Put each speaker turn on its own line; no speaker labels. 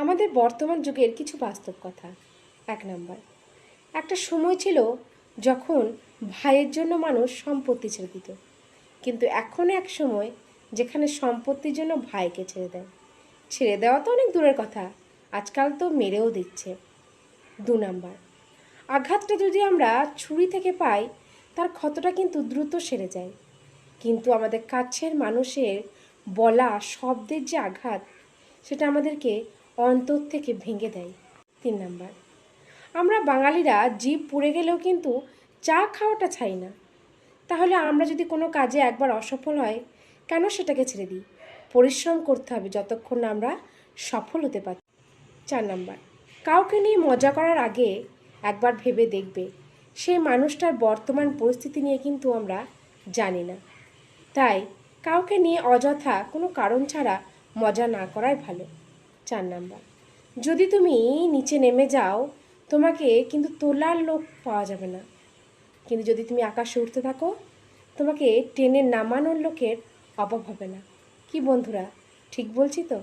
আমাদের বর্তমান যুগের কিছু বাস্তব কথা। ১ নাম্বার, একটা সময় ছিল যখন ভাইয়ের জন্য মানুষ সম্পত্তি ছেড়ে দিত, কিন্তু এখন এক সময় যেখানে সম্পত্তির জন্য ভাইকে ছেড়ে দেয়। ছেড়ে দেওয়া তো অনেক দূরের কথা, আজকাল তো মেরেও দিচ্ছে। ২ নাম্বার, আঘাতটা যদি আমরা ছুরি থেকে পাই তার ক্ষতটা কিন্তু দ্রুত সেরে যায়, কিন্তু আমাদের কাছের মানুষের বলা শব্দের যে আঘাত সেটা আমাদেরকে অন্তর থেকে ভেঙে দেয়। ৩ নাম্বার, আমরা বাঙালিরা জিভ পুড়ে গেলেও কিন্তু চা খাওয়াটা ছাই না। তাহলে আমরা যদি কোনো কাজে একবার অসফল হয়, কেন সেটাকে ছেড়ে দিই? পরিশ্রম করতে হবে যতক্ষণ না আমরা সফল হতে পারি। ৪ নাম্বার, কাউকে নিয়ে মজা করার আগে একবার ভেবে দেখবে সেই মানুষটার বর্তমান পরিস্থিতি নিয়ে কিন্তু আমরা জানি না। তাই কাউকে নিয়ে অযথা কোনো কারণ ছাড়া মজা না করাই ভালো। ৪ নাম্বার, যদি তুমি নিচে নেমে যাও তোমাকে কিন্তু তোলার লোক পাওয়া যাবে না, কিন্তু যদি তুমি আকাশে উঠতে থাকো তোমাকে টেনে নামানোর লোকের অভাব হবে না। কি বন্ধুরা, ঠিক বলছি তো?